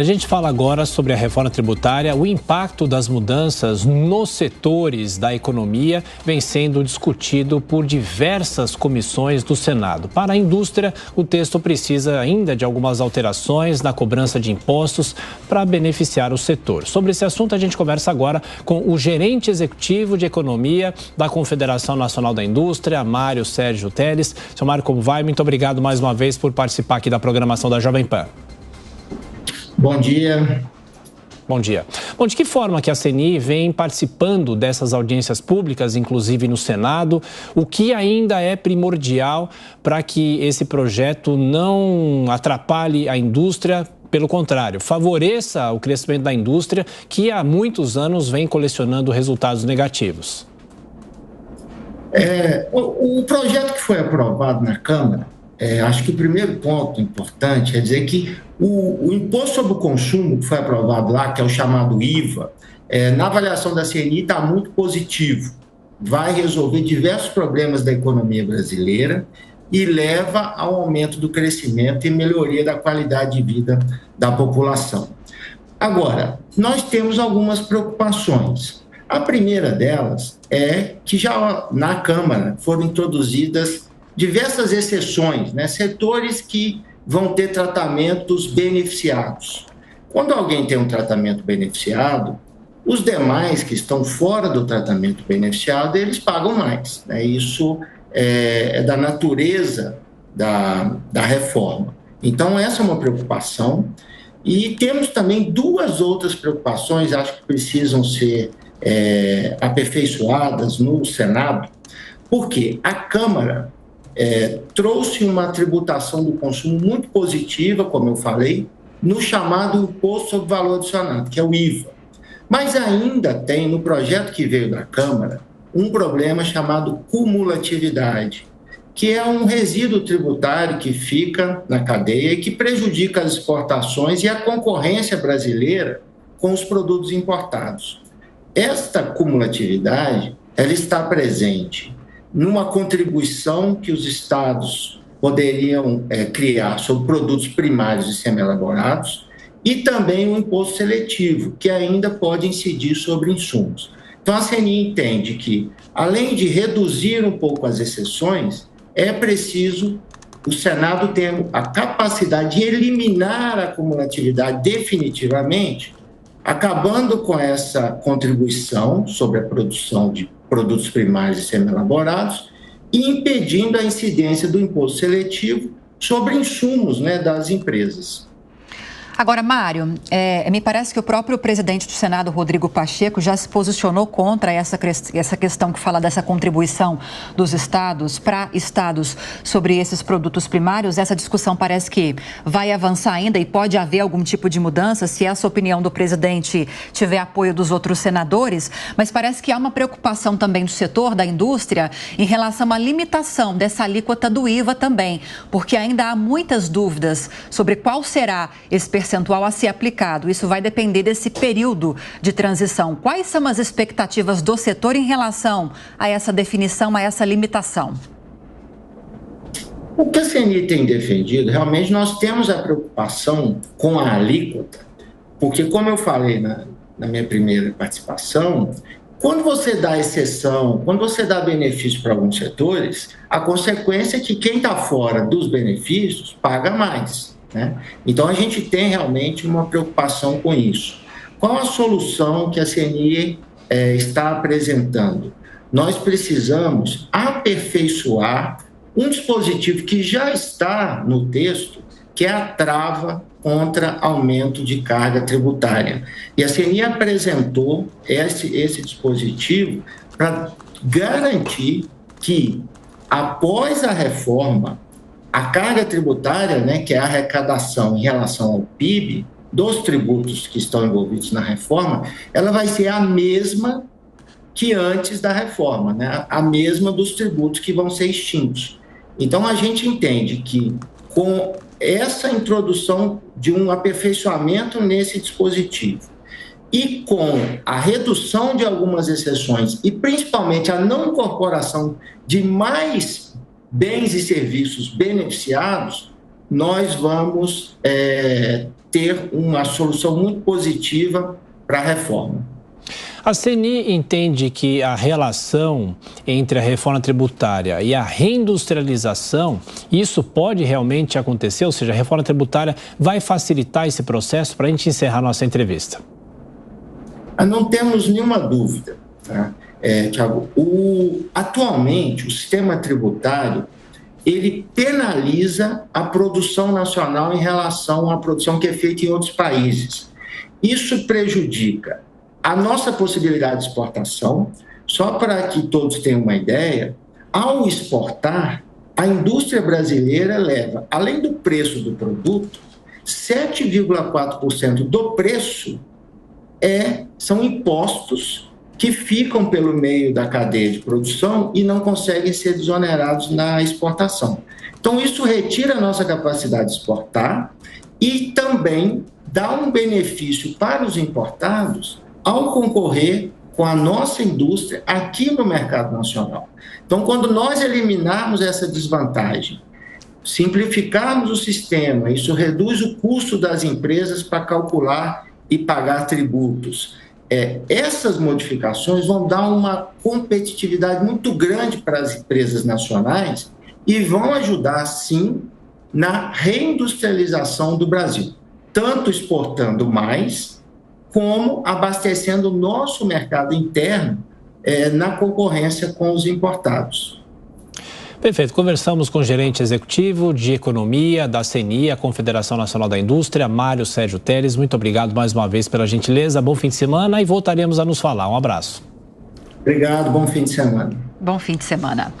A gente fala agora sobre a reforma tributária. O impacto das mudanças nos setores da economia vem sendo discutido por diversas comissões do Senado. Para a indústria, o texto precisa ainda de algumas alterações na cobrança de impostos para beneficiar o setor. Sobre esse assunto, a gente conversa agora com o gerente executivo de economia da Confederação Nacional da Indústria, Mário Sérgio Teles. Seu Mário, como vai? Muito obrigado mais uma vez por participar aqui da programação da Jovem Pan. Bom dia. Bom dia. Bom, de que forma que a CNI vem participando dessas audiências públicas, inclusive no Senado? O que ainda é primordial para que esse projeto não atrapalhe a indústria? Pelo contrário, favoreça o crescimento da indústria, que há muitos anos vem colecionando resultados negativos. O projeto que foi aprovado na Câmara, acho que o primeiro ponto importante é dizer que o imposto sobre o consumo que foi aprovado lá, que é o chamado IVA, na avaliação da CNI está muito positivo. Vai resolver diversos problemas da economia brasileira e leva ao aumento do crescimento e melhoria da qualidade de vida da população. Agora, nós temos algumas preocupações. A primeira delas é que já na Câmara foram introduzidas diversas exceções, setores que vão ter tratamentos beneficiados. Quando alguém tem um tratamento beneficiado, os demais que estão fora do tratamento beneficiado, eles pagam mais. Isso é da natureza da reforma. Então, essa é uma preocupação. E temos também duas outras preocupações, acho que precisam ser aperfeiçoadas no Senado, porque a Câmara trouxe uma tributação do consumo muito positiva, como eu falei, no chamado Imposto sobre Valor Adicionado, que é o IVA. Mas ainda tem, no projeto que veio da Câmara, um problema chamado cumulatividade, que é um resíduo tributário que fica na cadeia e que prejudica as exportações e a concorrência brasileira com os produtos importados. Esta cumulatividade, ela está presente numa contribuição que os estados poderiam criar sobre produtos primários e semi-elaborados e também o imposto seletivo, que ainda pode incidir sobre insumos. Então, a CNI entende que, além de reduzir um pouco as exceções, é preciso o Senado ter a capacidade de eliminar a cumulatividade definitivamente, acabando com essa contribuição sobre a produção de produtos primários e semi-elaborados e impedindo a incidência do imposto seletivo sobre insumos das empresas. Agora, Mário, me parece que o próprio presidente do Senado, Rodrigo Pacheco, já se posicionou contra essa questão que fala dessa contribuição dos estados para estados sobre esses produtos primários. Essa discussão parece que vai avançar ainda e pode haver algum tipo de mudança se essa opinião do presidente tiver apoio dos outros senadores, mas parece que há uma preocupação também do setor da indústria em relação à limitação dessa alíquota do IVA também, porque ainda há muitas dúvidas sobre qual será esse percentual a ser aplicado. Isso vai depender desse período de transição. Quais são as expectativas do setor em relação a essa definição, a essa limitação? O que a CNI tem defendido, realmente nós temos a preocupação com a alíquota, porque, como eu falei na minha primeira participação, quando você dá exceção, quando você dá benefício para alguns setores, a consequência é que quem está fora dos benefícios paga mais. Então, a gente tem realmente uma preocupação com isso. Qual a solução que a CNI está apresentando? Nós precisamos aperfeiçoar um dispositivo que já está no texto, que é a trava contra aumento de carga tributária. E a CNI apresentou esse dispositivo para garantir que, após a reforma, a carga tributária, que é a arrecadação em relação ao PIB, dos tributos que estão envolvidos na reforma, ela vai ser a mesma que antes da reforma, a mesma dos tributos que vão ser extintos. Então, a gente entende que, com essa introdução de um aperfeiçoamento nesse dispositivo e com a redução de algumas exceções e, principalmente, a não incorporação de mais bens e serviços beneficiados, nós vamos ter uma solução muito positiva para a reforma. A CNI entende que a relação entre a reforma tributária e a reindustrialização, isso pode realmente acontecer? Ou seja, a reforma tributária vai facilitar esse processo? Para a gente encerrar nossa entrevista. Não temos nenhuma dúvida, tá? Tiago, atualmente o sistema tributário ele penaliza a produção nacional em relação à produção que é feita em outros países. Isso prejudica a nossa possibilidade de exportação. Só para que todos tenham uma ideia, ao exportar, a indústria brasileira leva, além do preço do produto, 7,4% do preço são impostos que ficam pelo meio da cadeia de produção e não conseguem ser desonerados na exportação. Então, isso retira a nossa capacidade de exportar e também dá um benefício para os importados ao concorrer com a nossa indústria aqui no mercado nacional. Então, quando nós eliminarmos essa desvantagem, simplificarmos o sistema, isso reduz o custo das empresas para calcular e pagar tributos. Essas modificações vão dar uma competitividade muito grande para as empresas nacionais e vão ajudar, sim, na reindustrialização do Brasil, tanto exportando mais, como abastecendo o nosso mercado interno na concorrência com os importados. Perfeito. Conversamos com o gerente executivo de economia da CNI, a Confederação Nacional da Indústria, Mário Sérgio Teles. Muito obrigado mais uma vez pela gentileza. Bom fim de semana e voltaremos a nos falar. Um abraço. Obrigado. Bom fim de semana. Bom fim de semana.